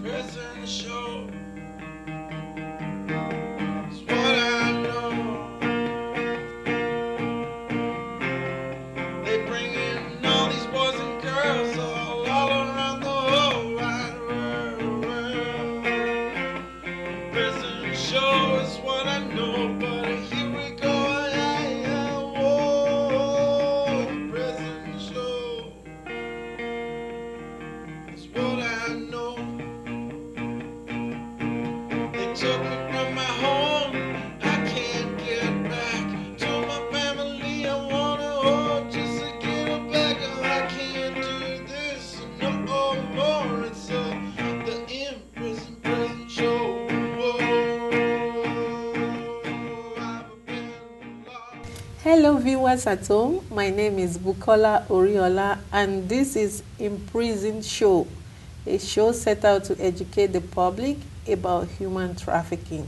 Prison show is what I know. They bring in all these boys and girls all around the whole wide world. Prison show is what I know, but here we go. Whoa, prison show is what I know. They took me from my home. I can't get back to my family. I wanna hold just to get her back. Oh, I can't do this no more. It's the prison show. Whoa, I've been lost. Hello viewers at home, my name is Bukola Oriola and this is Imprisoned Show, a show set out to educate the public about human trafficking.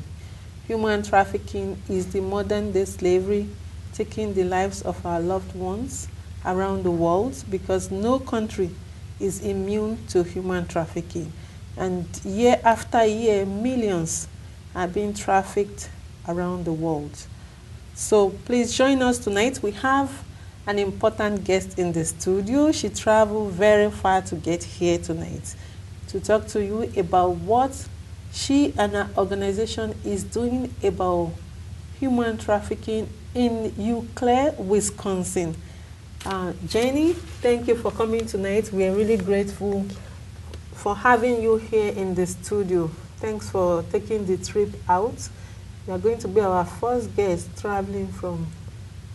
Human trafficking is the modern day slavery taking the lives of our loved ones around the world because no country is immune to human trafficking. And year after year, millions are being trafficked around the world. So please join us tonight. We have an important guest in the studio. She traveled very far to get here tonight to talk to you about what she and her organization is doing about human trafficking in Eau Claire, Wisconsin. Jenny, thank you for coming tonight. We are really grateful for having you here in the studio. Thanks for taking the trip out. You are going to be our first guest traveling from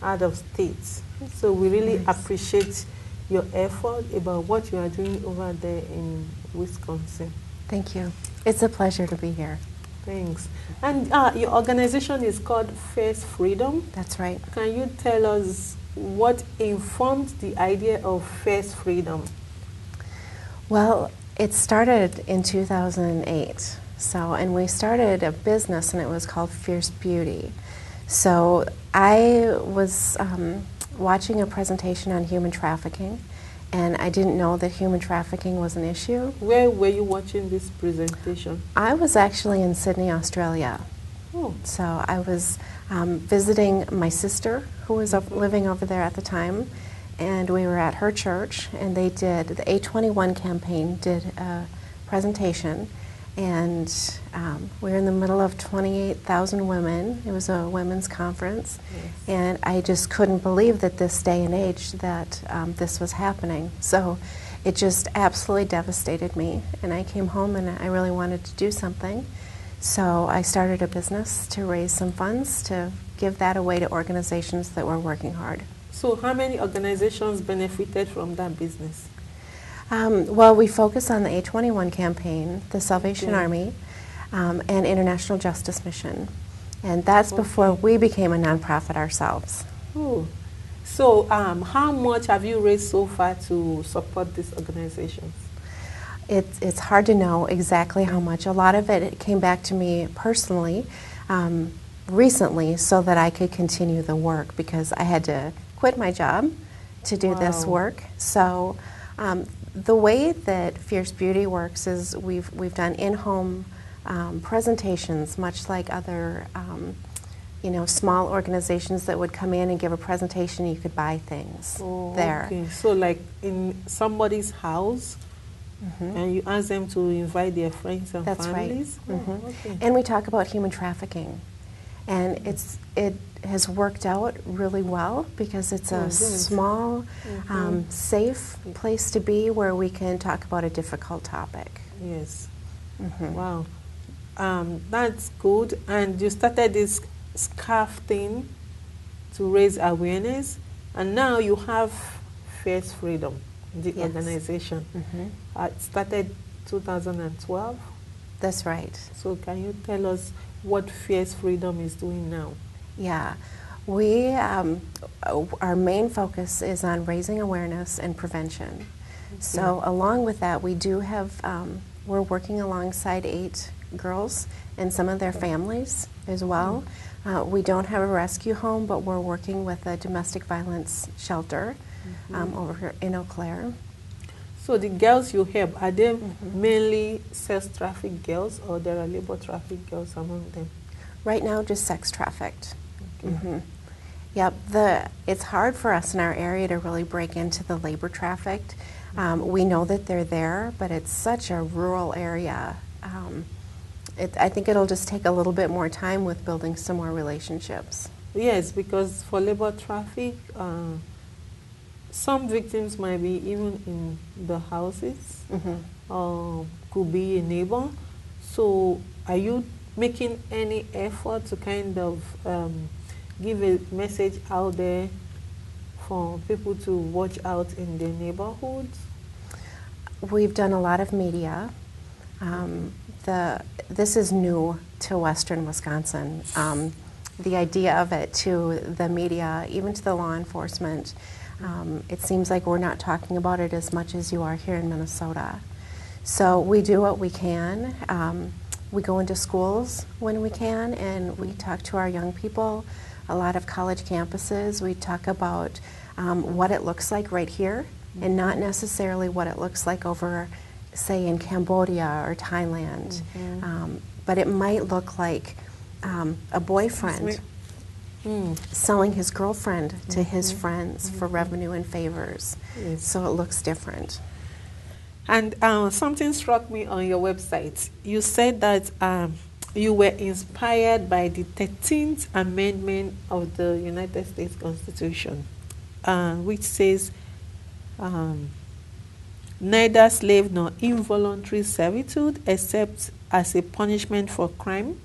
out of state. So we really appreciate your effort about what you are doing over there in Wisconsin. Thank you. It's a pleasure to be here. Thanks. And your organization is called First Freedom. That's right. Can you tell us what informed the idea of First Freedom? Well, it started in 2008. And we started a business and it was called Fierce Beauty. So I was watching a presentation on human trafficking and I didn't know that human trafficking was an issue. Where were you watching this presentation? I was actually in Sydney, Australia. Oh. So I was visiting my sister who was living over there at the time, and we were at her church and they did, the A21 campaign did a presentation. And we were in the middle of 28,000 women. It was a women's conference. Yes. And I just couldn't believe that this day and age that this was happening. So it just absolutely devastated me. And I came home and I really wanted to do something. So I started a business to raise some funds to give that away to organizations that were working hard. So how many organizations benefited from that business? Well, we focus on the A21 campaign, the Salvation Army, and International Justice Mission. And that's before we became a nonprofit ourselves. Oh. So how much have you raised so far to support these organizations? It's hard to know exactly how much. A lot of it came back to me personally recently so that I could continue the work because I had to quit my job to do this work. So the way that Fierce Beauty works is we've done in-home presentations, much like other small organizations that would come in and give a presentation. You could buy things there. Okay. So like in somebody's house, and you ask them to invite their friends and families? Right. Oh, okay. And we talk about human trafficking. And it has worked out really well because it's a small, safe place to be where we can talk about a difficult topic. Yes. Wow. That's good. And you started this scarf thing to raise awareness, and now you have First Freedom, the organization. It started 2012. That's right. So can you tell us what Fierce Freedom is doing now? Yeah. We, our main focus is on raising awareness and prevention. So along with that, we do have, we're working alongside 8 girls and some of their families as well. We don't have a rescue home, but we're working with a domestic violence shelter over here in Eau Claire. So the girls you help, are they mainly sex trafficked girls, or there are labor trafficked girls among them? Right now, just sex trafficked. Okay. Yep, it's hard for us in our area to really break into the labor trafficked. We know that they're there, but it's such a rural area. I think it'll just take a little bit more time with building some more relationships. Yes, because for labor traffic, some victims might be even in the houses, could be a neighbor. So are you making any effort to kind of give a message out there for people to watch out in their neighborhoods? We've done a lot of media. This is new to Western Wisconsin. The idea of it to the media, even to the law enforcement, it seems like we're not talking about it as much as you are here in Minnesota. So we do what we can. We go into schools when we can, and we talk to our young people. A lot of college campuses, we talk about what it looks like right here, and not necessarily what it looks like over, say, in Cambodia or Thailand. But it might look like a boyfriend selling his girlfriend to his friends for revenue and favors. Yes. So it looks different. And something struck me on your website. You said that you were inspired by the 13th Amendment of the United States Constitution, which says, neither slave nor involuntary servitude except as a punishment for crime,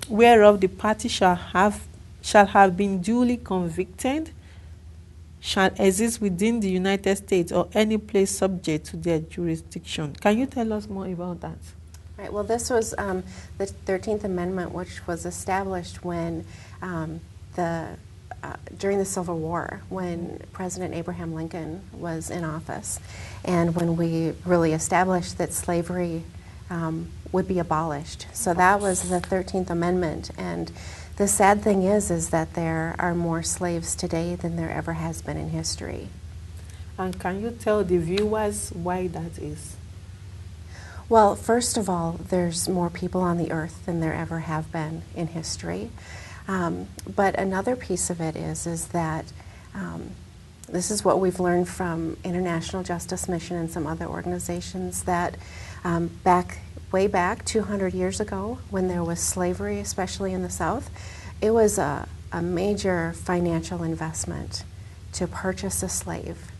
whereof the party shall have been duly convicted, shall exist within the United States or any place subject to their durisdiction. Can you tell us more about that? Right. Well, this was the 13th Amendment, which was established when during the Civil War, when President Abraham Lincoln was in office, and when we really established that slavery would be abolished. So that was the 13th Amendment. And the sad thing is that there are more slaves today than there ever has been in history. And can you tell the viewers why that is? Well, first of all, there's more people on the earth than there ever have been in history. But another piece of it is that this is what we've learned from International Justice Mission and some other organizations, that way back 200 years ago, when there was slavery, especially in the South, it was a major financial investment to purchase a slave.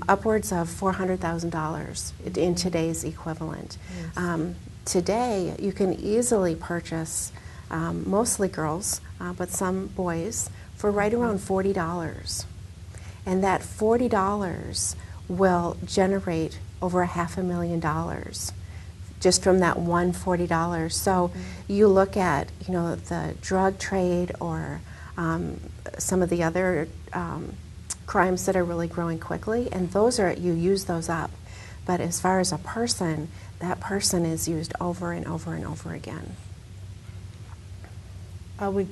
Upwards of $400,000 in today's equivalent. Yes. Today, you can easily purchase, mostly girls, but some boys, for right around $40. And that $40 will generate over $500,000 just from that one $40. So you look at, the drug trade or some of the other crimes that are really growing quickly, and you use those up. But as far as a person, that person is used over and over and over again. We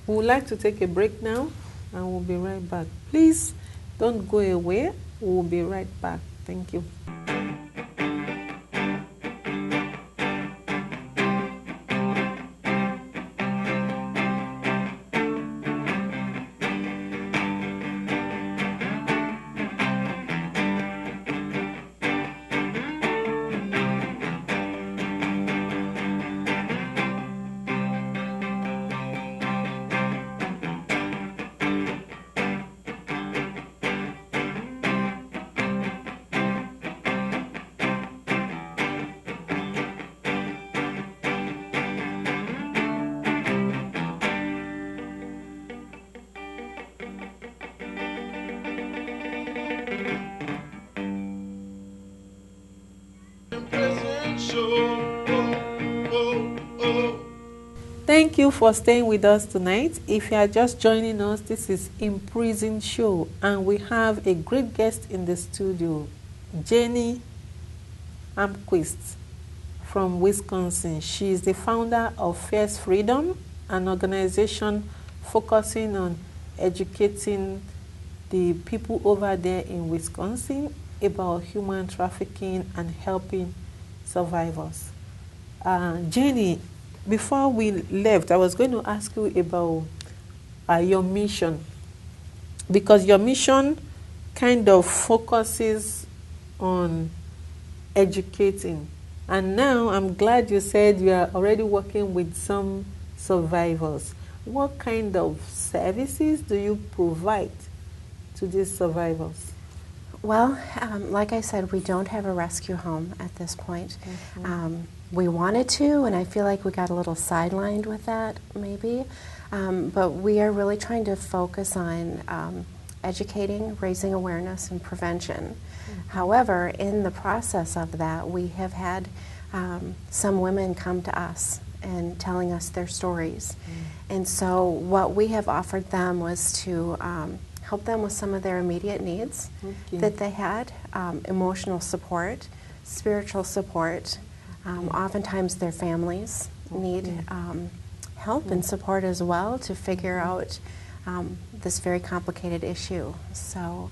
would like to take a break now, and we'll be right back. Please don't go away. We'll be right back. Thank you. Thank you for staying with us tonight. If you are just joining us, this is Imprisoned Show, and we have a great guest in the studio, Jenny Almquist from Wisconsin. She is the founder of Fierce Freedom, an organization focusing on educating the people over there in Wisconsin about human trafficking and helping survivors. Jenny, before we left, I was going to ask you about your mission, because your mission kind of focuses on educating. And now I'm glad you said you are already working with some survivors. What kind of services do you provide to these survivors? Well, like I said, we don't have a rescue home at this point. We wanted to, and I feel like we got a little sidelined with that, maybe. But we are really trying to focus on educating, raising awareness, and prevention. However, in the process of that, we have had some women come to us and telling us their stories. And so what we have offered them was to help them with some of their immediate needs that they had, emotional support, spiritual support. Oftentimes their families need help and support as well to figure out this very complicated issue. So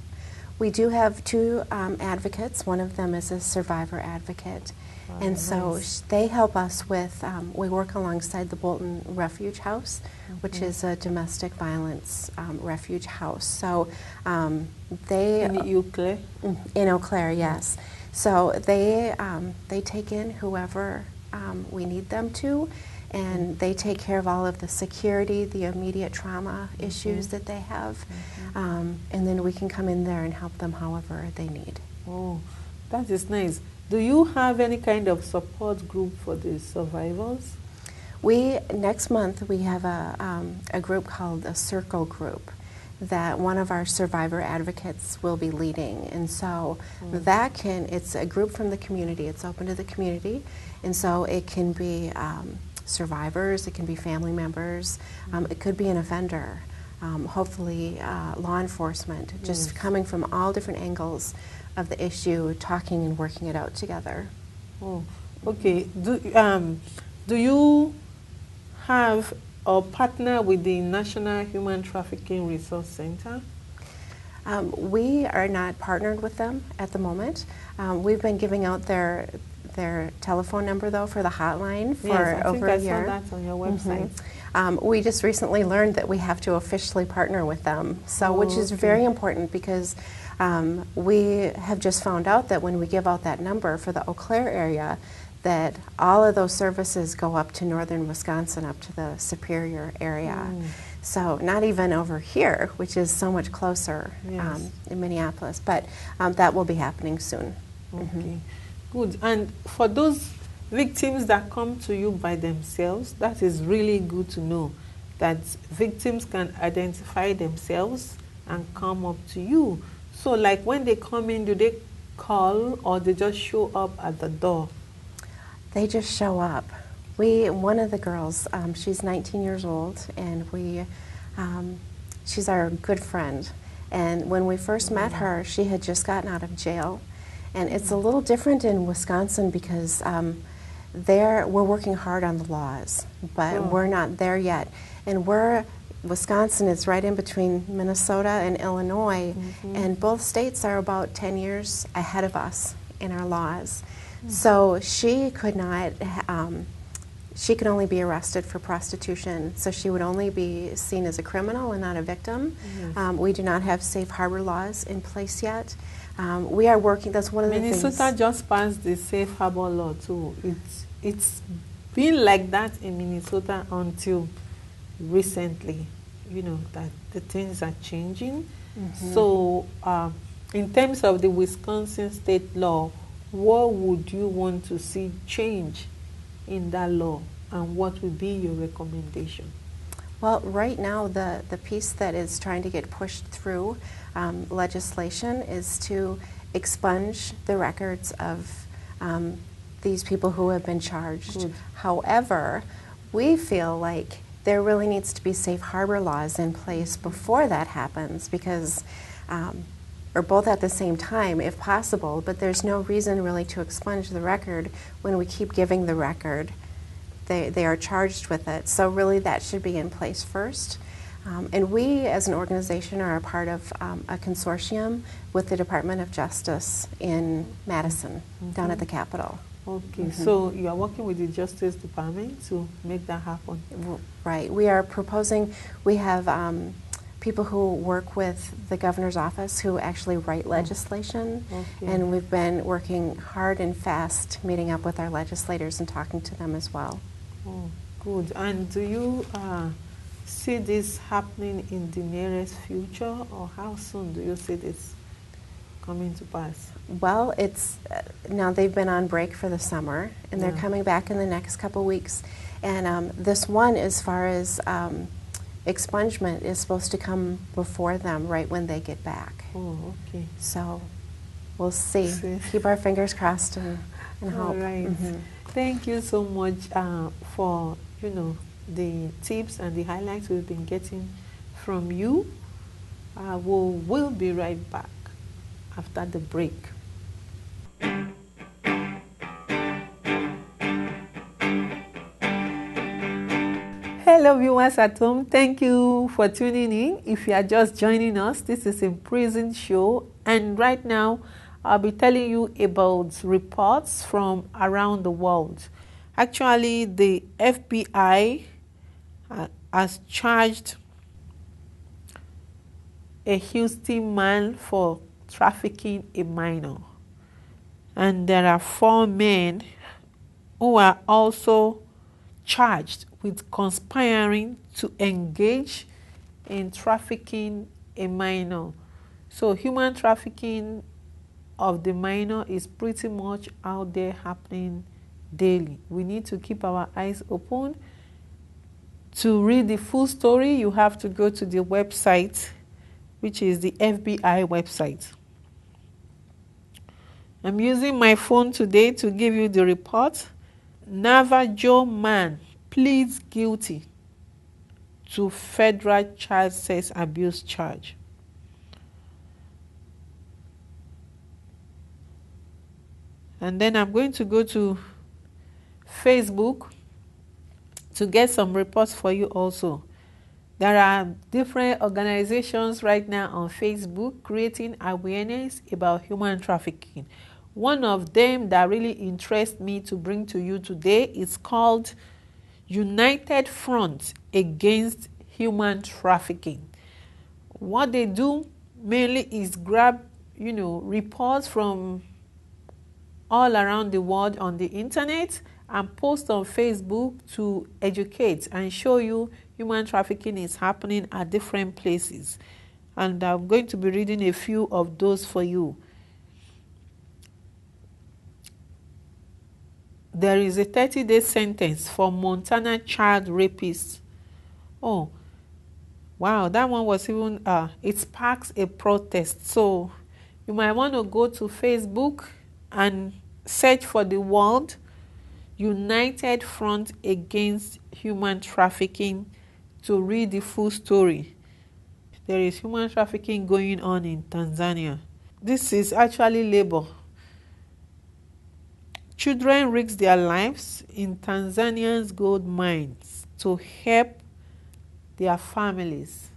we do have two advocates. One of them is a survivor advocate. And so they help us with, we work alongside the Bolton Refuge House, which is a domestic violence refuge house. So they... In Eau Claire? In Eau Claire, yes. So they take in whoever we need them to, and they take care of all of the security, the immediate trauma issues that they have, and then we can come in there and help them however they need. Oh, that is nice. Do you have any kind of support group for the survivors? Next month we have a group called a Circle Group that one of our survivor advocates will be leading. And so it's a group from the community. It's open to the community. And so it can be survivors, it can be family members, it could be an offender, hopefully law enforcement, just coming from all different angles of the issue, talking and working it out together. Oh, okay. Do you have or partner with the National Human Trafficking Resource Center? We are not partnered with them at the moment. We've been giving out their telephone number though for the hotline for over a year. I saw that on your website. We just recently learned that we have to officially partner with them, so which is very important because we have just found out that when we give out that number for the Eau Claire area, that all of those services go up to northern Wisconsin, up to the Superior area. So not even over here, which is so much closer in Minneapolis, but that will be happening soon. Okay, good. And for those victims that come to you by themselves, that is really good to know that victims can identify themselves and come up to you. So like when they come in, do they call or they just show up at the door? They just show up. One of the girls, she's 19 years old, and she's our good friend. And when we first met her, she had just gotten out of jail. And it's a little different in Wisconsin because we're working hard on the laws, but we're not there yet. And Wisconsin is right in between Minnesota and Illinois, and both states are about 10 years ahead of us in our laws. So she could not, she could only be arrested for prostitution, so she would only be seen as a criminal and not a victim. We do not have safe harbor laws in place yet. We are working, that's one of the things. Minnesota just passed the safe harbor law too. It's been like that in Minnesota until recently, you know, that the things are changing. So in terms of the Wisconsin state law, what would you want to see change in that law, and what would be your recommendation? Well, right now the piece that is trying to get pushed through legislation is to expunge the records of these people who have been charged. However, we feel like there really needs to be safe harbor laws in place before that happens, because or both at the same time if possible, but there's no reason really to expunge the record when we keep giving the record. They are charged with it, so really that should be in place first. And we, as an organization, are a part of a consortium with the Department of Justice in Madison, down at the Capitol. Okay, so you are working with the Justice Department to make that happen. Right. We are proposing, we have people who work with the governor's office who actually write legislation. Okay. And we've been working hard and fast, meeting up with our legislators and talking to them as well. Oh, good. And do you see this happening in the nearest future, or how soon do you see this coming to pass? Well, it's now they've been on break for the summer, and they're coming back in the next couple weeks. And this one, as far as expungement, is supposed to come before them, right when they get back. Oh, okay. So we'll see. Keep our fingers crossed and hope. All right. Thank you so much for the tips and the highlights we've been getting from you. We'll be right back after the break. Hello viewers at home, thank you for tuning in. If you are just joining us, this is Imprisoned Show, and right now I'll be telling you about reports from around the world. Actually, the FBI has charged a Houston man for trafficking a minor, and there are 4 men who are also charged with conspiring to engage in trafficking a minor. So human trafficking of the minor is pretty much out there happening daily. We need to keep our eyes open. To read the full story, you have to go to the website, which is the FBI website. I'm using my phone today to give you the report. Navajo man pleads guilty to federal child sex abuse charge. And then I'm going to go to Facebook to get some reports for you also. There are different organizations right now on Facebook creating awareness about human trafficking. One of them that really interests me to bring to you today is called United Front Against Human Trafficking. What they do mainly is grab, reports from all around the world on the internet and post on Facebook to educate and show you human trafficking is happening at different places. And I'm going to be reading a few of those for you. There is a 30-day sentence for Montana child rapist. Oh, wow, that one was even, it sparks a protest. So you might want to go to Facebook and search for the word United Front Against Human Trafficking to read the full story. There is human trafficking going on in Tanzania. This is actually labor. Children risk their lives in Tanzania's gold mines to help their families.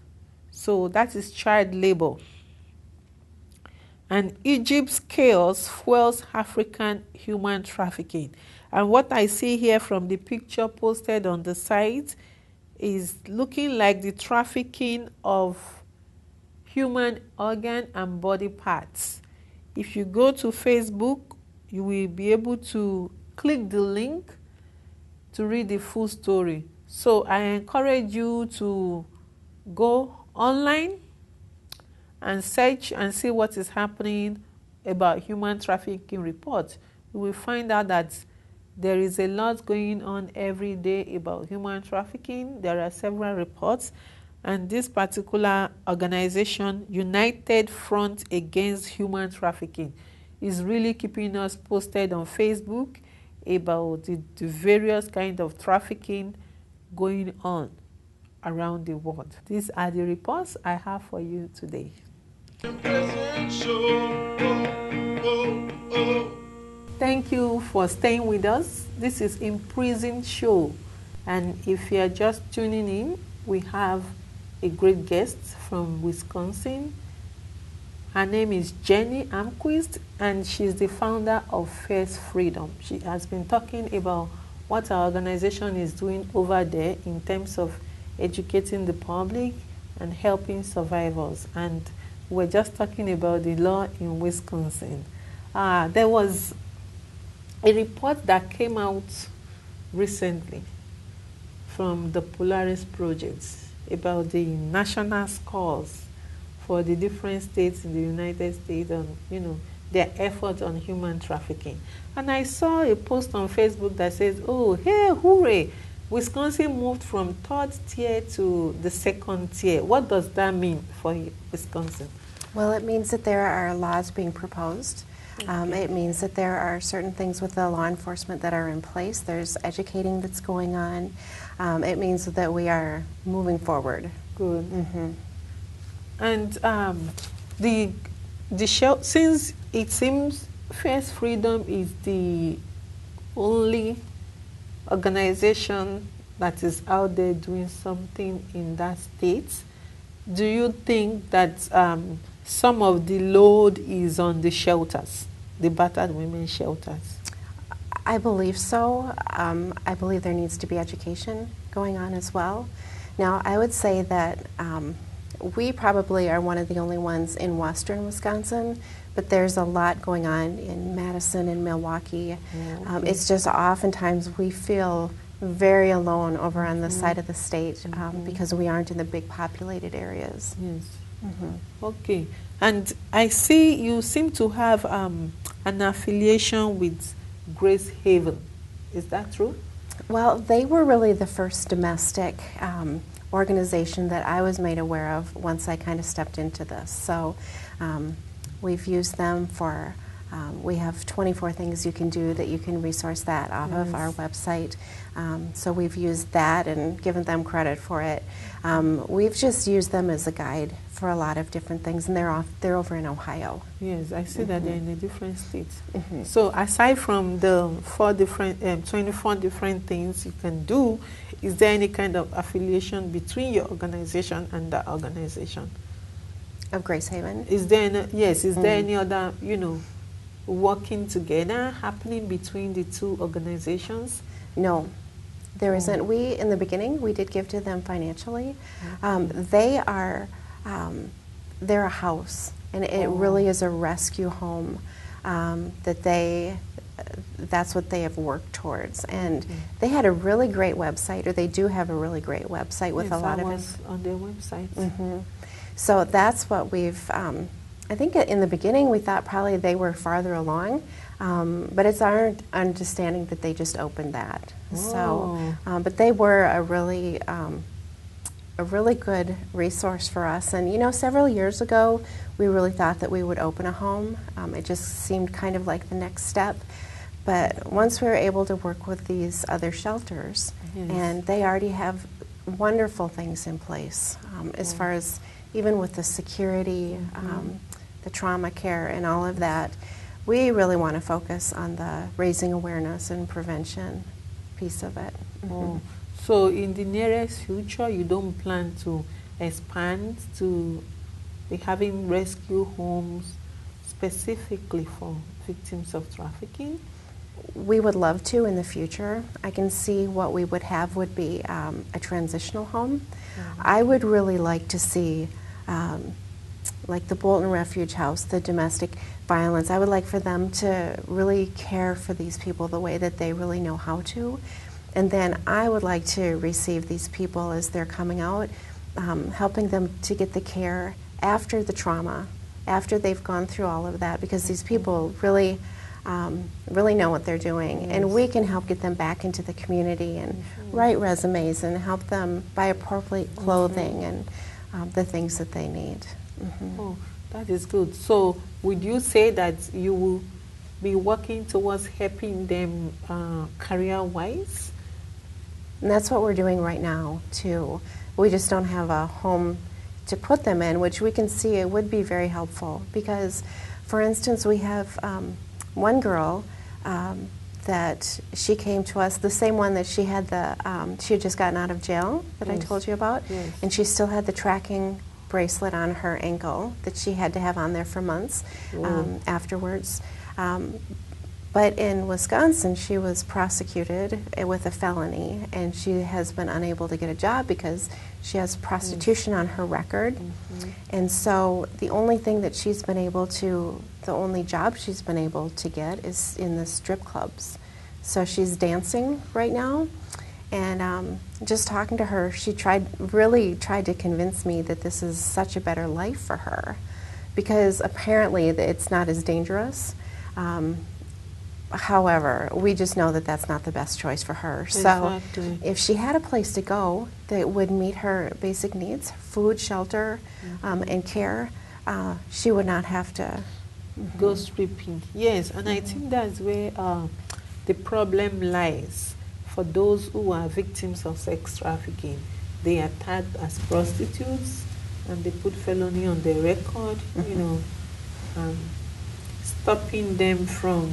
So that is child labor. And Egypt's chaos fuels African human trafficking. And what I see here from the picture posted on the site is looking like the trafficking of human organ and body parts. If you go to Facebook, you will be able to click the link to read the full story. So I encourage you to go online and search and see what is happening about human trafficking reports. You will find out that there is a lot going on every day about human trafficking. There are several reports, and this particular organization, United Front Against Human Trafficking, is really keeping us posted on Facebook about the various kinds of trafficking going on around the world. These are the reports I have for you today. Thank you for staying with us. This is Imprisoned Show, and if you are just tuning in, we have a great guest from Wisconsin. Her name is Jenny Almquist, and she's the founder of First Freedom. She has been talking about what our organization is doing over there in terms of educating the public and helping survivors. And we're just talking about the law in Wisconsin. There was a report that came out recently from the Polaris Project about the national scores for the different states in the United States on, their effort on human trafficking. And I saw a post on Facebook that says, oh, hey, hooray, Wisconsin moved from third tier to the second tier. What does that mean for Wisconsin? Well, it means that there are laws being proposed. It means that there are certain things with the law enforcement that are in place. There's educating that's going on. It means that we are moving forward. Good. And the show, since it seems First Freedom is the only organization that is out there doing something in that state, do you think that some of the load is on the shelters, the battered women shelters? I believe so. I believe there needs to be education going on as well. Now, I would say that we probably are one of the only ones in western Wisconsin, but there's a lot going on in Madison and Milwaukee. It's just oftentimes we feel very alone over on the side of the state because we aren't in the big populated areas. Yes. Okay. And I see you seem to have an affiliation with Grace Haven. Is that true? Well, they were really the first domestic organization that I was made aware of once I kind of stepped into this. So we've used them for, we have 24 things you can do that you can resource that off of our website. So we've used that and given them credit for it. We've just used them as a guide for a lot of different things, and they're over in Ohio. Yes, I see that they're in a different states. So aside from the 24 different things you can do, is there any kind of affiliation between your organization and that organization? Of Grace Haven? Is there there any other, working together happening between the two organizations? No, there isn't. We, in the beginning, we did give to them financially. They're a house, and it really is a rescue home that's what they have worked towards. And they had a really great website, or they do have a really great website with a lot of it. On their website. So that's what we've, I think in the beginning we thought probably they were farther along, but it's our understanding that they just opened that. So, but they were a really good resource for us. And several years ago, we really thought that we would open a home. It just seemed kind of like the next step. But once we were able to work with these other shelters, and they already have wonderful things in place as far as even with the security, the trauma care, and all of that, we really want to focus on the raising awareness and prevention piece of it. So in the nearest future, you don't plan to expand to be having rescue homes specifically for victims of trafficking? We would love to in the future. I can see what we would have would be a transitional home. I would really like to see like the Bolton Refuge House, the domestic violence. I would like for them to really care for these people the way that they really know how to. And then I would like to receive these people as they're coming out, helping them to get the care after the trauma, after they've gone through all of that, because these people really know what they're doing. And we can help get them back into the community and write resumes and help them buy appropriate clothing and the things that they need. Oh, that is good. So would you say that you will be working towards helping them career-wise? And that's what we're doing right now, too. We just don't have a home to put them in, which we can see it would be very helpful. Because, for instance, we have one girl that she came to us, the same one that she had she had just gotten out of jail that I Yes. told you about, Yes. and she still had the tracking bracelet on her ankle that she had to have on there for months afterwards. But in Wisconsin, she was prosecuted with a felony, and she has been unable to get a job because she has prostitution on her record. And so the only thing that she's been able to, the only job she's been able to get is in the strip clubs. So she's dancing right now. And just talking to her, she really tried to convince me that this is such a better life for her, because apparently it's not as dangerous. However, we just know that that's not the best choice for her. Exactly. So if she had a place to go that would meet her basic needs, food, shelter, and care, she would not have to go stripping. Yes, and I think that's where the problem lies for those who are victims of sex trafficking. They are tagged as prostitutes, and they put felony on their record, stopping them from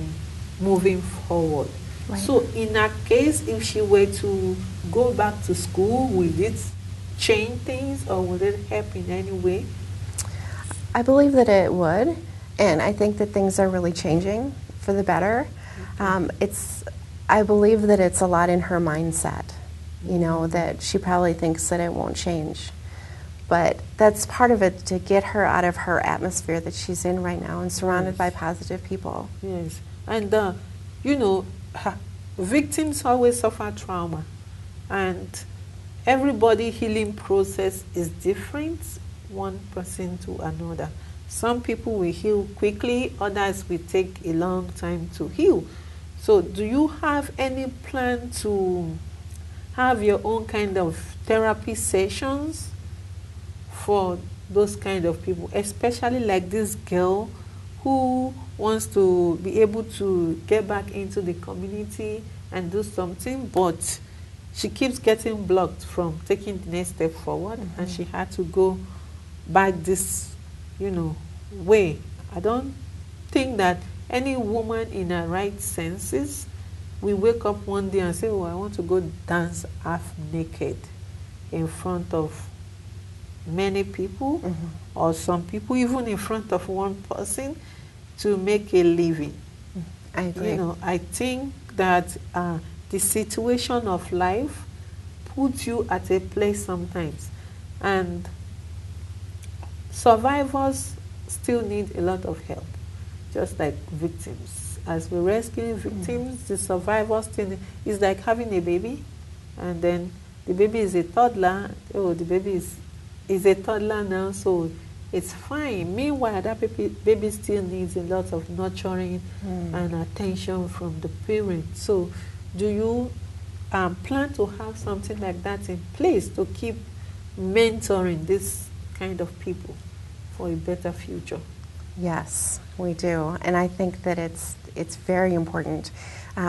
moving forward. Right. So in that case, if she were to go back to school, will it change things, or will it help in any way? I believe that it would, and I think that things are really changing for the better. I believe that it's a lot in her mindset, that she probably thinks that it won't change. But that's part of it, to get her out of her atmosphere that she's in right now and surrounded by positive people. Yes, and victims always suffer trauma, and everybody healing process is different, one person to another. Some people will heal quickly, others will take a long time to heal. So do you have any plan to have your own kind of therapy sessions for those kind of people, especially like this girl who wants to be able to get back into the community and do something, but she keeps getting blocked from taking the next step forward, and she had to go back this, way. I don't think that any woman in her right senses will wake up one day and say, oh, I want to go dance half naked in front of many people, or some people, even in front of one person, to make a living. I agree. I think that the situation of life puts you at a place sometimes, and survivors still need a lot of help, just like victims. As we're rescuing victims, the survivors still need, it's like having a baby, and then the baby is a toddler. Oh, the baby is a toddler now, so it's fine. Meanwhile, that baby still needs a lot of nurturing and attention from the parents. So do you plan to have something like that in place to keep mentoring this kind of people for a better future? Yes, we do, and I think that it's very important.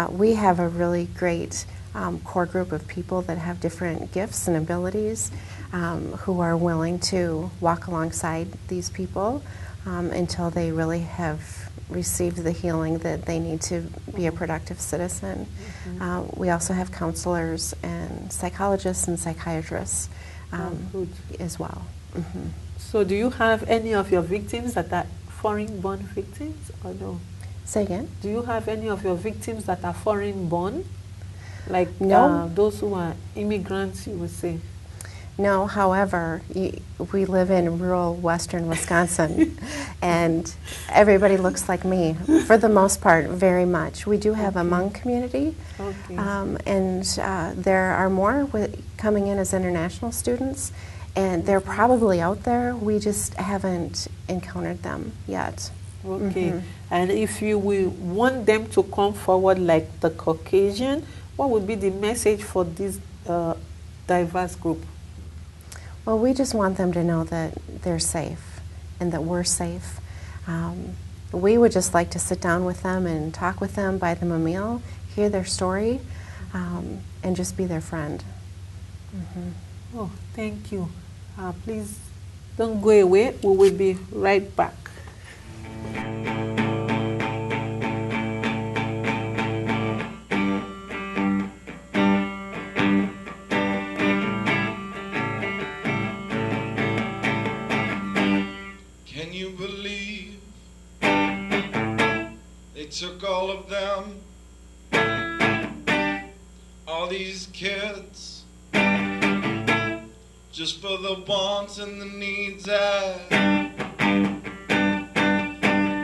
We have a really great core group of people that have different gifts and abilities, who are willing to walk alongside these people until they really have received the healing that they need to be a productive citizen. We also have counselors and psychologists and psychiatrists as well. So do you have any of your victims that are foreign-born victims, or no? Say again? Do you have any of your victims that are foreign-born? Like No. Those who are immigrants, you would say? No, however, we live in rural western Wisconsin, and everybody looks like me, for the most part, very much. We do have a Hmong community, and there are more coming in as international students, and they're probably out there. We just haven't encountered them yet. Okay. And if you will want them to come forward like the Caucasian, what would be the message for this diverse group? Well, we just want them to know that they're safe and that we're safe. We would just like to sit down with them and talk with them, buy them a meal, hear their story, and just be their friend. Oh, thank you. Please don't go away. We will be right back. all these kids just for the wants and the needs. I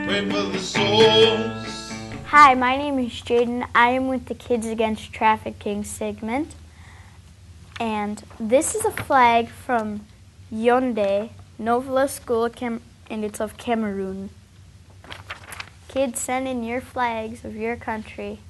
pray for the souls. Hi, my name is Jaden. I am with the Kids Against Trafficking segment. And this is a flag from Yaoundé, Novla School, and it's of Cameroon. Kids, send in your flags of your country.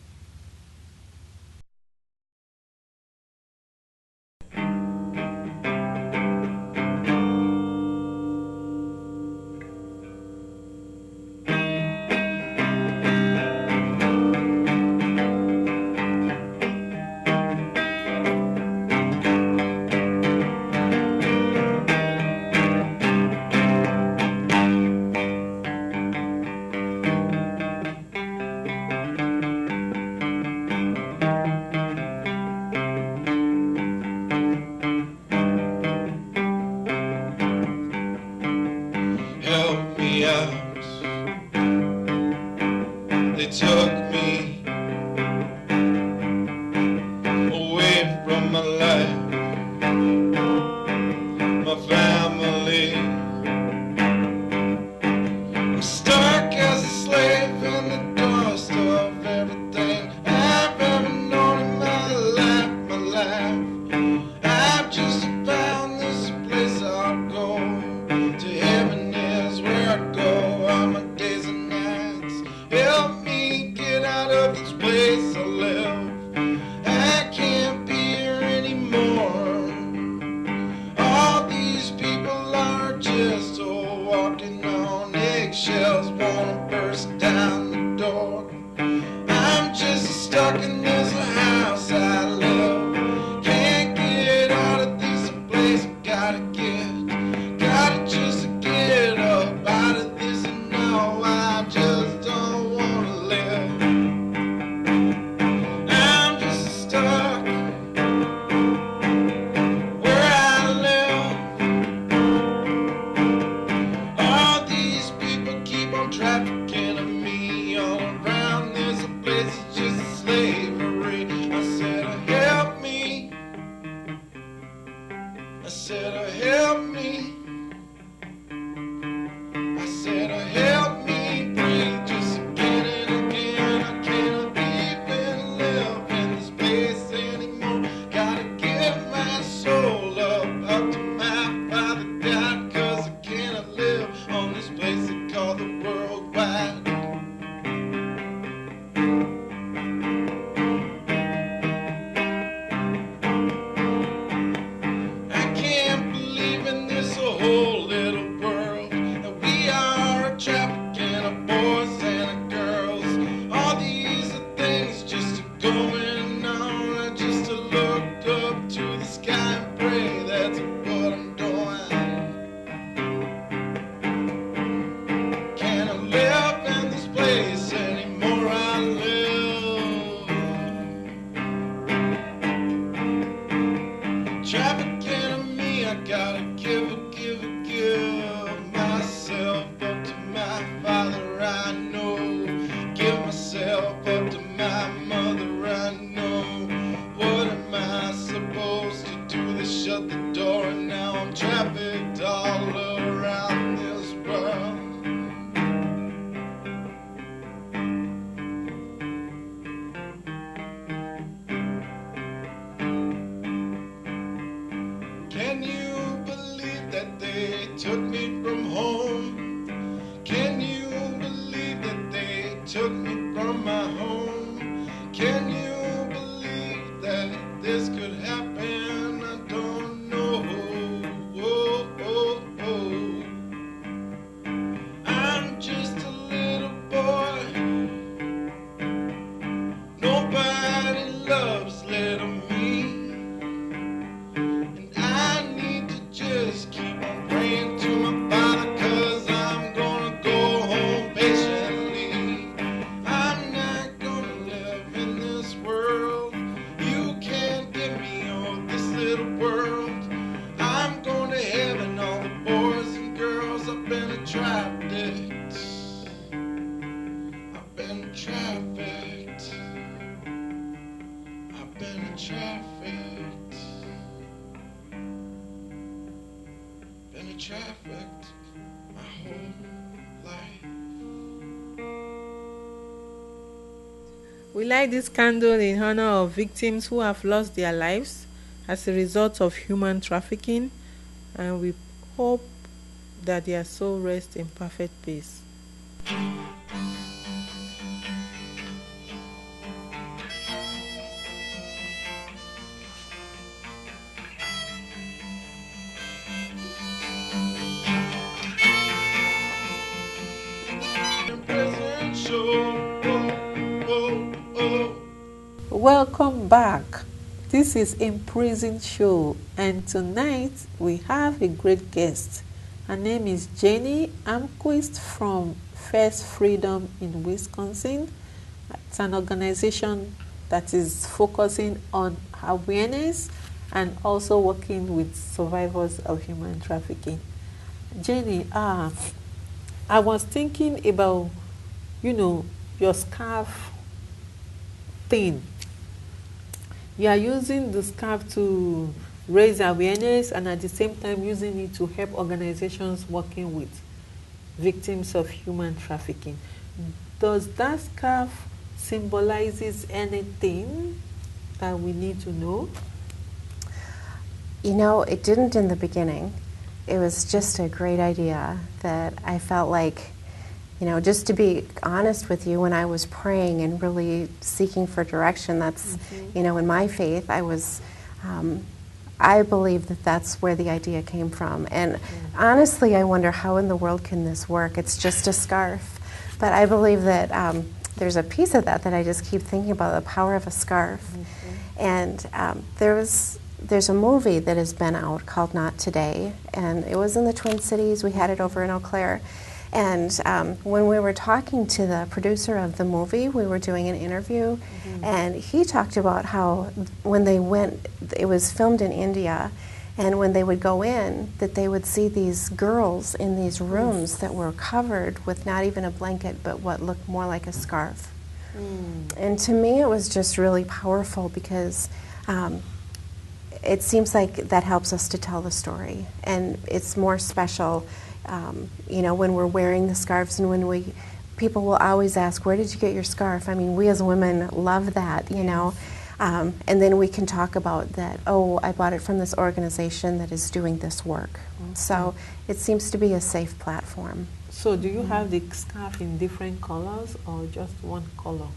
Help me out. They took me away from my life, my family. I'm stuck as a slave in the dust of everything I've ever known in my life. I've just found this place I'll go to. Heaven is where I go on my days and nights. Help me get out of this place I live. I can't be here anymore. All these people are just walking on eggshells, wanna burst down the door. I'm just stuck in this house I live. Can't get out of this place. Gotta just get up out of this. And now I just don't wanna live. I'm just stuck where I live. All these people keep on trafficking of me all around. This place is just slavery. I said, help me. I said, help me. I said, help me breathe just again and again. I can't even live in this place anymore. Gotta give my soul up to my Father God, 'cause I cannot live on this place they call the world wide. I can't believe in this whole little world that we are trafficking of boys and of girls. All these are things just going on. I just look up to the sky and pray that's what I'm doing. Can't live in this place anymore. I live trafficking of me. I gotta give myself up to my Father. I know, give myself up to my mother. I know. What am I supposed to do? They shut the door and now I'm trafficked all around this world. Can you believe that they took me from home? Can you believe that they took me from my home? Can you believe that this could happen? I don't know. Oh, oh, oh. I'm just a little boy. Nobody loves little me. And I need to just keep on praying to my Father, 'cause I'm gonna go home patiently. I'm not gonna live in this world. You can't get me on this little world. I'm going to heaven, all the boys and girls. I've been trafficked. I've been trafficked. I've trafficked. Been trafficked my whole life. We light this candle in honor of victims who have lost their lives as a result of human trafficking, and we hope that their soul rests in perfect peace. Imprisoned show. Oh, oh, oh. Welcome back. This is Imprisoned Show, and tonight we have a great guest. Her name is Jenny Almquist from First Freedom in Wisconsin. It's an organization that is focusing on awareness and also working with survivors of human trafficking. Jenny, I was thinking about, your scarf thing. You are using the scarf to raise awareness and at the same time using it to help organizations working with victims of human trafficking. Does that scarf symbolizes anything that we need to know? You know, it didn't in the beginning. It was just a great idea that I felt like, just to be honest with you, when I was praying and really seeking for direction, that's, in my faith, I believe that that's where the idea came from. And honestly, I wonder how in the world can this work? It's just a scarf. But I believe that there's a piece of that I just keep thinking about, the power of a scarf. And there's a movie that has been out called Not Today, and it was in the Twin Cities. We had it over in Eau Claire. And when we were talking to the producer of the movie, we were doing an interview, and he talked about how when they went, it was filmed in India, and when they would go in, that they would see these girls in these rooms that were covered with not even a blanket, but what looked more like a scarf. And to me, it was just really powerful because it seems like that helps us to tell the story, and it's more special, when we're wearing the scarves, and people will always ask, where did you get your scarf? I mean, we as women love that, and then we can talk about that, I bought it from this organization that is doing this work. So it seems to be a safe platform. So do you have the scarf in different colors or just one color?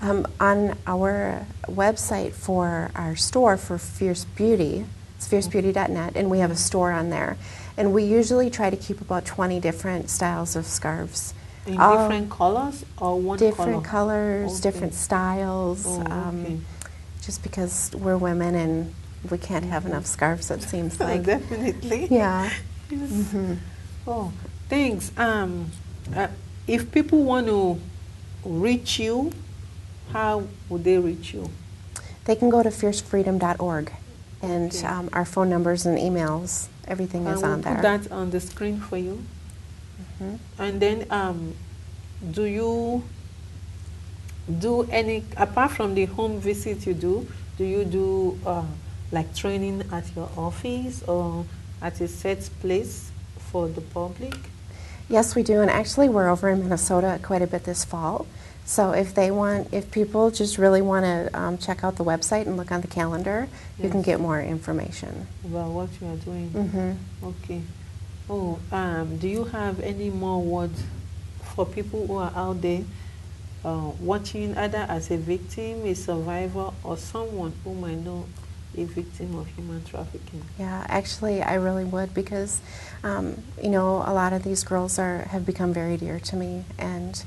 On our website for our store for Fierce Beauty, it's fiercebeauty.net, and we have a store on there. And we usually try to keep about 20 different styles of scarves. In different colors or one color? Different colors, different styles. Just because we're women and we can't have enough scarves, it seems like. Definitely. Yeah. Yes. Oh, thanks. If people want to reach you, how would they reach you? They can go to fiercefreedom.org, and our phone numbers and emails, everything is on there. We'll put that on the screen for you. And then, do you do any, apart from the home visit you do you do like training at your office or at a set place for the public? Yes, we do, and actually we're over in Minnesota quite a bit this fall. So if people just really want to check out the website and look on the calendar, you can get more information about what you are doing. Okay. Oh, do you have any more words for people who are out there watching, either as a victim, a survivor, or someone who might know a victim of human trafficking? Yeah, actually, I really would, because a lot of these girls have become very dear to me, and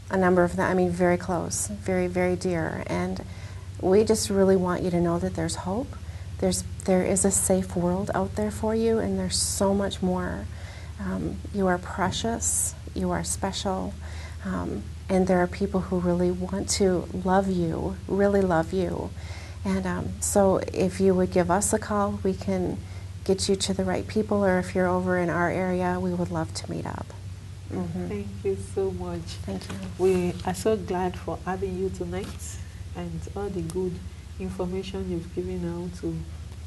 a number of them, very close, very, very dear. And we just really want you to know that there's hope. There is a safe world out there for you, and there's so much more. You are precious, you are special, and there are people who really want to love you, really love you. And so if you would give us a call, we can get you to the right people, or if you're over in our area, we would love to meet up. Thank you so much. Thank you. We are so glad for having you tonight, and all the good information you've given out to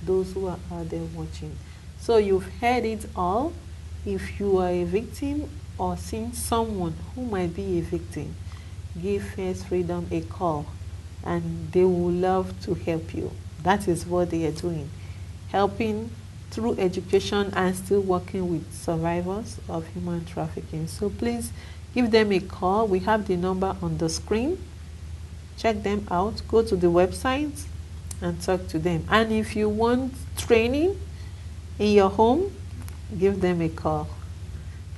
those who are out there watching. So you've heard it all. If you are a victim or seen someone who might be a victim, give First Freedom a call and they will love to help you. That is what they are doing, helping through education and still working with survivors of human trafficking. So please give them a call. We have the number on the screen. Check them out. Go to the website and talk to them. And if you want training in your home, give them a call.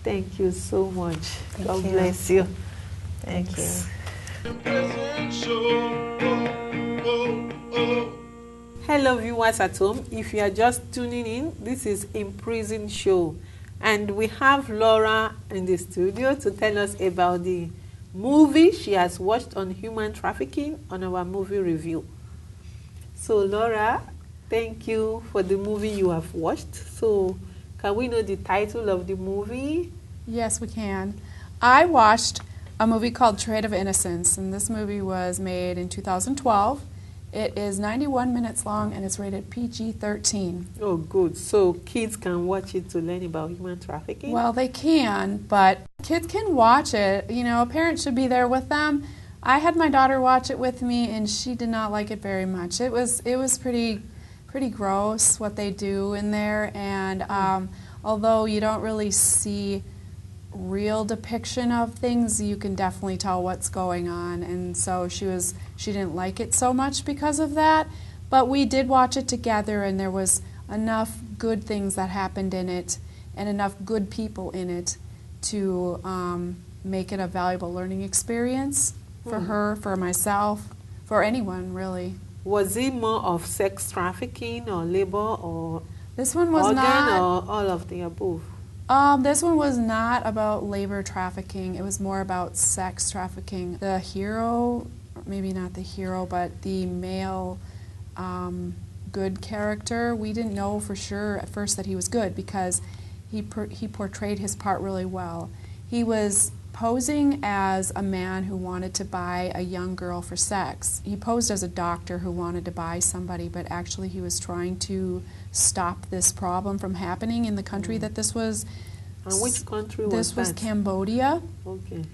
Thank you so much. God bless you. Thank you. Imprisoned show. Oh, oh, oh. Hello viewers at home. If you are just tuning in, this is Imprisoned Show. And we have Laura in the studio to tell us about the movie she has watched on human trafficking on our movie review. So Laura, thank you for the movie you have watched. So can we know the title of the movie? Yes, we can. I watched a movie called Trade of Innocence, and this movie was made in 2012. It is 91 minutes long, and it's rated PG-13. Oh, good. So kids can watch it to learn about human trafficking? Well, they can, but kids can watch it. You know, a parent should be there with them. I had my daughter watch it with me, and she did not like it very much. It was pretty gross what they do in there, and although you don't really see real depiction of things, you can definitely tell what's going on, and so she didn't like it so much because of that. But we did watch it together, and there was enough good things that happened in it and enough good people in it to make it a valuable learning experience for her, for myself, for anyone really. Was it more of sex trafficking or labor or This one was organ not. or all of the above? This one was not about labor trafficking. It was more about sex trafficking. The hero, maybe not the hero, but the male good character, we didn't know for sure at first that he was good because he portrayed his part really well. He was posing as a man who wanted to buy a young girl for sex. He posed as a doctor who wanted to buy somebody, but actually he was trying to stop this problem from happening in the country that this was. And which country was This was that? Cambodia. Okay.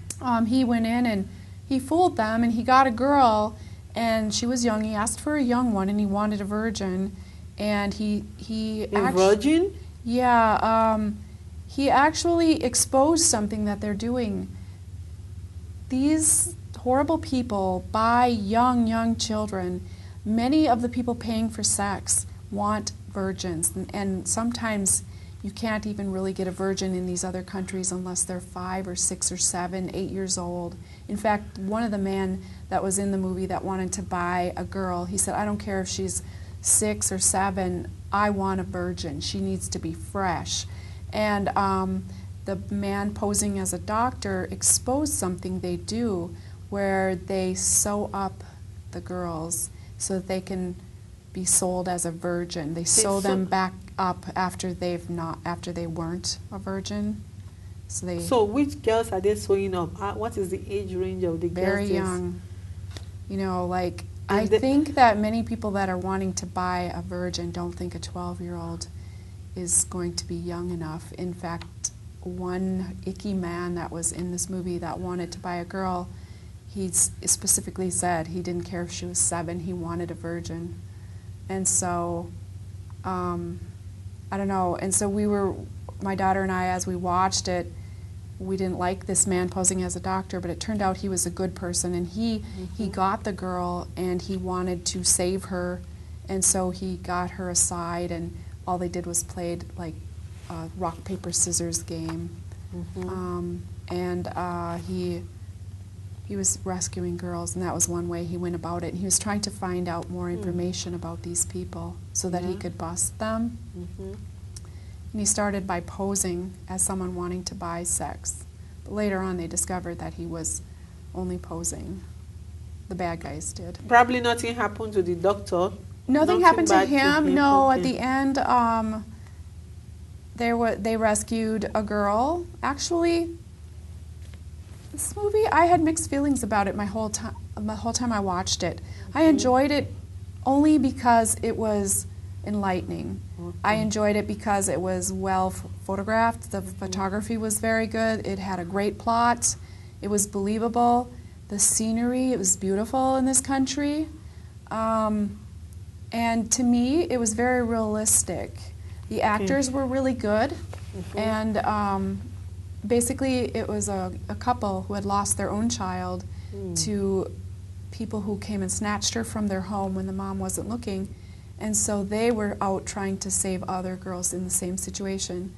He went in and he fooled them, and he got a girl, and she was young. He asked for a young one, and he wanted a virgin, and he A virgin? Yeah, he actually exposed something that they're doing. These horrible people buy young children. Many of the people paying for sex want virgins, and sometimes you can't even really get a virgin in these other countries unless they're 5 or 6 or 7, 8 years old. In fact, one of the men that was in the movie that wanted to buy a girl, he said, I don't care if she's 6 or 7, I want a virgin. She needs to be fresh. And the man posing as a doctor exposed something they do where they sew up the girls so that they can be sold as a virgin. They sew them back up after they weren't a virgin. So which girls are they sewing up? What is the age range of the girls? Very young. You know, like, I think that many people that are wanting to buy a virgin don't think a 12-year-old is going to be young enough. In fact, one icky man that was in this movie that wanted to buy a girl, he specifically said he didn't care if she was 7, he wanted a virgin. And so, I don't know, and so my daughter and I, as we watched it, we didn't like this man posing as a doctor, but it turned out he was a good person, and he got the girl, and he wanted to save her, and so he got her aside, and all they did was played like a rock, paper, scissors game. He was rescuing girls, and that was one way he went about it. And he was trying to find out more information about these people so that he could bust them. And he started by posing as someone wanting to buy sex. But later on, they discovered that he was only posing. The bad guys did. Probably nothing happened to the doctor. Nothing happened to bad him. No, at the end, they rescued a girl. Actually, this movie, I had mixed feelings about it my whole time I watched it. I enjoyed it only because it was enlightening. I enjoyed it because it was well photographed. The photography was very good. It had a great plot. It was believable. The scenery, it was beautiful in this country. And to me, it was very realistic. The actors were really good. And basically, it was a couple who had lost their own child to people who came and snatched her from their home when the mom wasn't looking. And so they were out trying to save other girls in the same situation.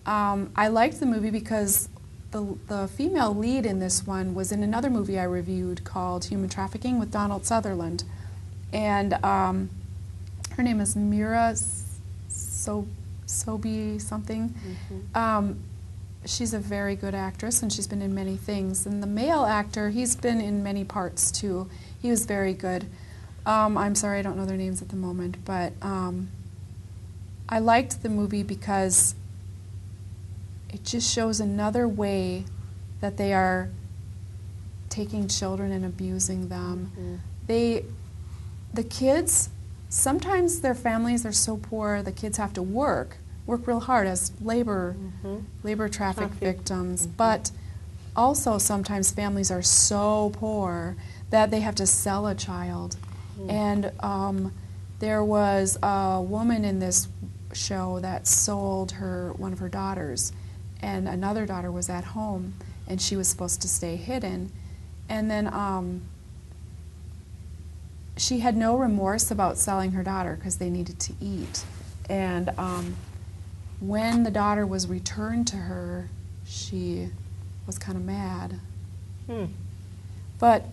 I liked the movie because the female lead in this one was in another movie I reviewed called Human Trafficking with Donald Sutherland. And her name is Mira Sobi something. She's a very good actress, and she's been in many things. And the male actor, he's been in many parts too. He was very good. I'm sorry, I don't know their names at the moment, but I liked the movie because it just shows another way that they are taking children and abusing them. The kids, sometimes their families are so poor, the kids have to work real hard as labor traffic victims, but also sometimes families are so poor that they have to sell a child. And there was a woman in this show that sold one of her daughters, and another daughter was at home, and she was supposed to stay hidden. And then she had no remorse about selling her daughter because they needed to eat. And when the daughter was returned to her, she was kind of mad. But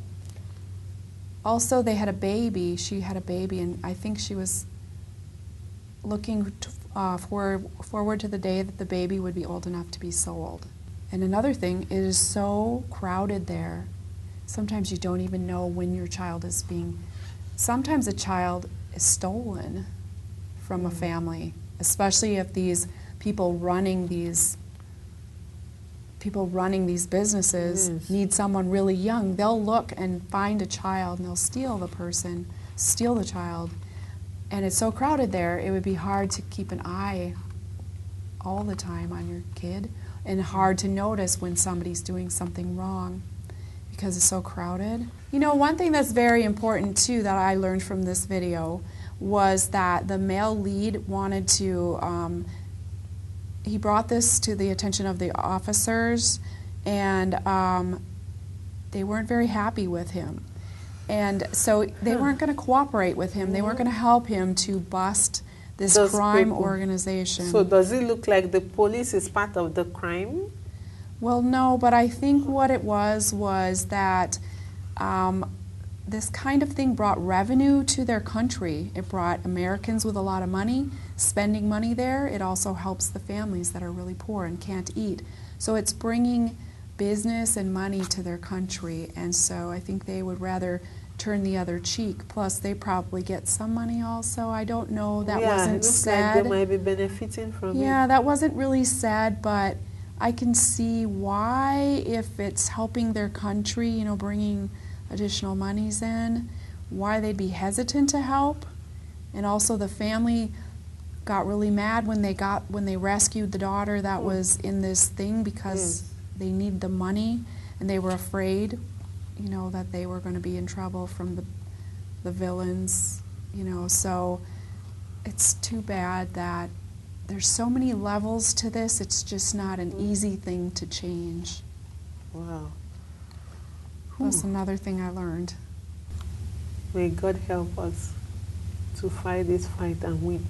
also they had a baby. She had a baby, and I think she was looking forward to the day that the baby would be old enough to be sold. And another thing, it is so crowded there. Sometimes you don't even know when your child is being... Sometimes a child is stolen from a family, especially if these people running these businesses need someone really young. They'll look and find a child, and they'll steal the child. And it's so crowded there, it would be hard to keep an eye all the time on your kid, and hard to notice when somebody's doing something wrong because it's so crowded. You know, one thing that's very important too that I learned from this video was that the male lead wanted to, he brought this to the attention of the officers, and they weren't very happy with him. And so they weren't going to cooperate with him. They weren't going to help him to bust this crime organization. So does it look like the police is part of the crime? Well, no, but I think what it was that this kind of thing brought revenue to their country. It brought Americans with a lot of money, spending money there. It also helps the families that are really poor and can't eat. So it's bringing business and money to their country, and so I think they would rather turn the other cheek. Plus, they probably get some money also. I don't know. That wasn't said. Like they might be benefiting from it. Yeah, that wasn't really said, but I can see why, if it's helping their country, you know, bringing additional monies in, why they'd be hesitant to help. And also the family got really mad when they rescued the daughter that was in this thing because they need the money, and they were afraid, you know, that they were going to be in trouble from the villains, you know. So it's too bad that there's so many levels to this. It's just not an easy thing to change. Wow. That's another thing I learned. May God help us to fight this fight and win.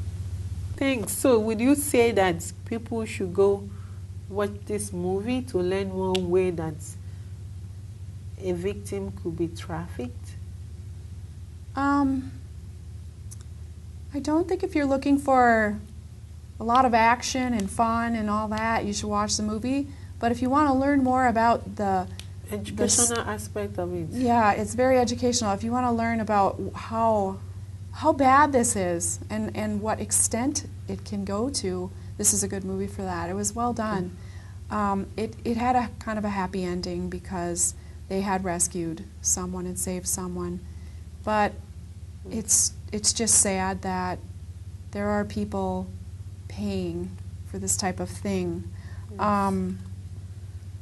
Thanks. So would you say that people should go watch this movie to learn one way that a victim could be trafficked? I don't think if you're looking for a lot of action and fun and all that, you should watch the movie. But if you want to learn more about the educational aspect of it. Yeah, it's very educational. If you want to learn about how bad this is and what extent it can go to, this is a good movie for that. It was well done. It had a kind of a happy ending because they had rescued someone and saved someone. But it's it's just sad that there are people paying for this type of thing. Yes.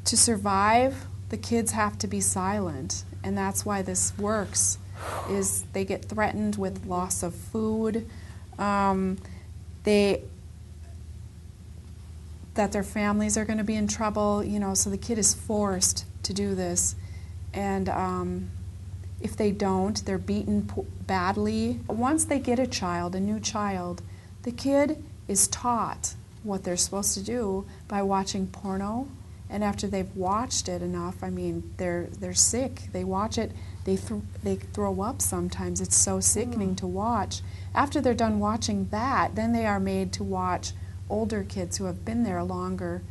To survive, the kids have to be silent, and that's why this works, is they get threatened with loss of food, that their families are going to be in trouble, so the kid is forced to do this. And if they don't, they're beaten badly. Once they get a new child, the kid is taught what they're supposed to do by watching porno. And after they've watched it enough, I mean, they're sick. They watch it, they throw up sometimes. It's so sickening to watch. After they're done watching that, then they are made to watch older kids who have been there longer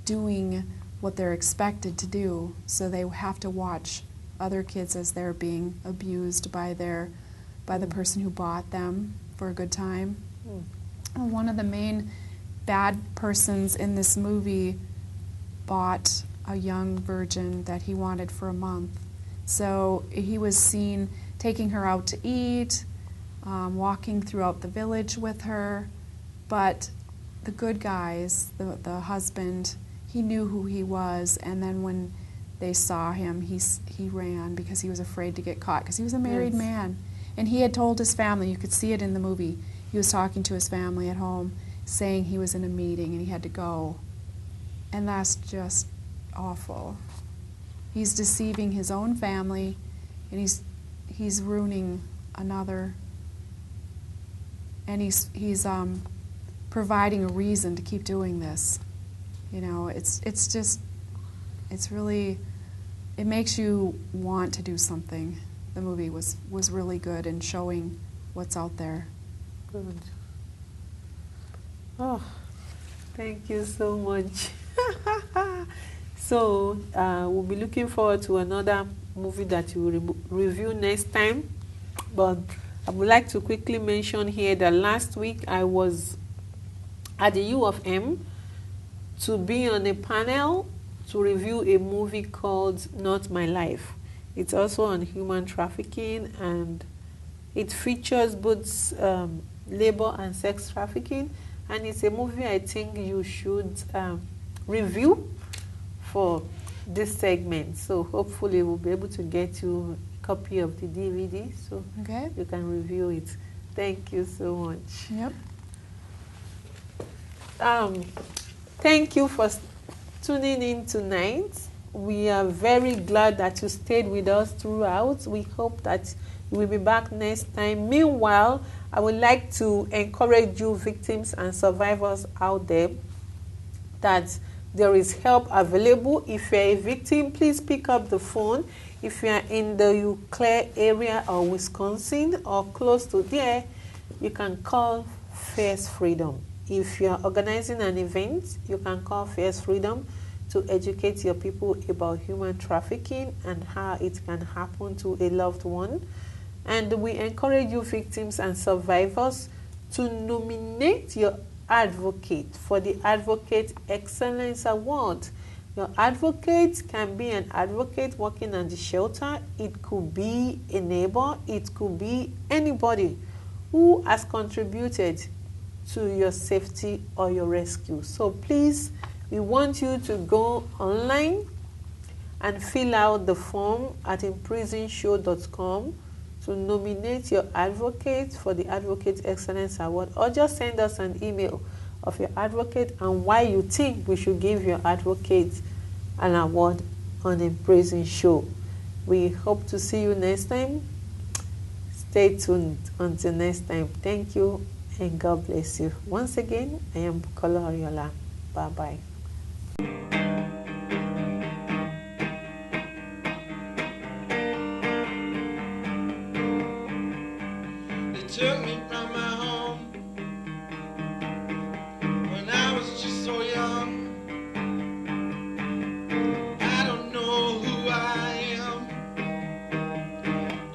doing what they're expected to do. So they have to watch other kids as they're being abused by the person who bought them for a good time. One of the main bad persons in this movie bought a young virgin that he wanted for a month. So he was seen taking her out to eat, walking throughout the village with her, but the good guys, the husband, he knew who he was, and then when they saw him, he ran because he was afraid to get caught, because he was a married man. And he had told his family, you could see it in the movie, he was talking to his family at home, saying he was in a meeting and he had to go. And that's just awful. He's deceiving his own family, and he's ruining another. And he's providing a reason to keep doing this. It's really, it makes you want to do something. The movie was really good in showing what's out there. Good. Oh, thank you so much. So we'll be looking forward to another movie that you will review next time. But I would like to quickly mention here that last week I was at the U of M to be on a panel to review a movie called Not My Life. It's also on human trafficking, and it features both labor and sex trafficking, and it's a movie I think you should review for this segment. So hopefully we'll be able to get you a copy of the DVD so you can review it. Thank you so much. Yep. Thank you for tuning in tonight. We are very glad that you stayed with us throughout. We hope that you will be back next time. Meanwhile, I would like to encourage you victims and survivors out there that there is help available. If you're a victim, please pick up the phone. If you're in the Eau Claire area or Wisconsin or close to there, you can call Fierce Freedom. If you're organizing an event, you can call Fierce Freedom to educate your people about human trafficking and how it can happen to a loved one. And we encourage you victims and survivors to nominate your advocate for the Advocate Excellence Award. Your advocate can be an advocate working at the shelter. It could be a neighbor. It could be anybody who has contributed to your safety or your rescue. So please, we want you to go online and fill out the form at imprisonedshow.com to nominate your advocate for the Advocate Excellence Award, or just send us an email of your advocate and why you think we should give your advocate an award on Imprisoned Show. We hope to see you next time. Stay tuned until next time. Thank you and God bless you. Once again, I am Bukola Oriola. Bye-bye. They took me from my home when I was just so young. I don't know who I am.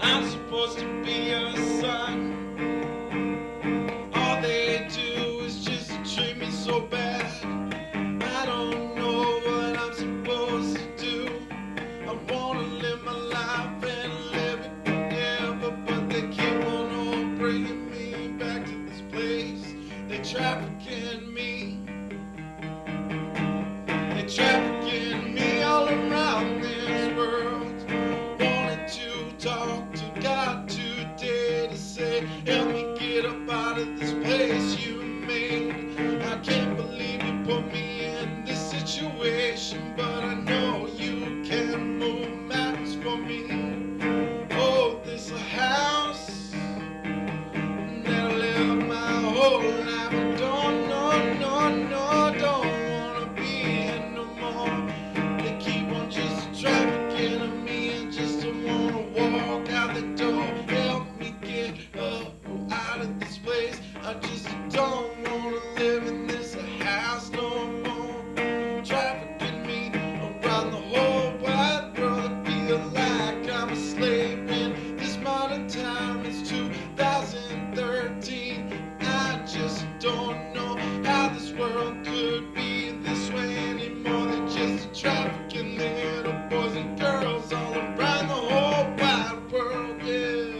I'm supposed to be your son. All they do is just treat me so bad. I don't know what I'm supposed to do. I wanna live my life and live it forever, but they keep on bringing Help me get up out of this place you made. I can't believe you put me in this situation, but I know you can move mountains for me. Oh, this a house that I live my whole life. I don't don't wanna be here no more. They keep on just trafficking me and just don't wanna walk out the door. Help me get up out of this place. I just don't wanna live in this house no more. Trafficking me around the whole wide world. I feel like I'm a slave in this modern time. It's 2013. I just don't know how this world could be this way anymore. They're just trafficking little boys and girls all around the whole wide world, yeah.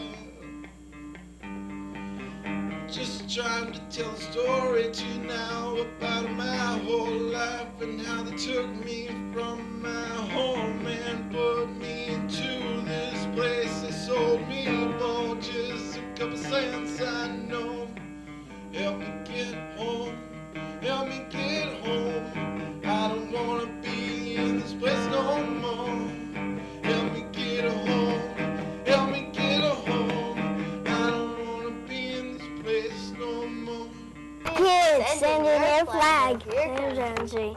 Just trying to tell a story to you now about my whole life and how they took me from my home and put me into this place. They sold me for just a couple cents, I know. Help me get home, help me get home. I don't wanna be in this place no more. Help me get home, help me get home. I don't wanna be in this place no more. Kids, send in their flag. Here's Angie.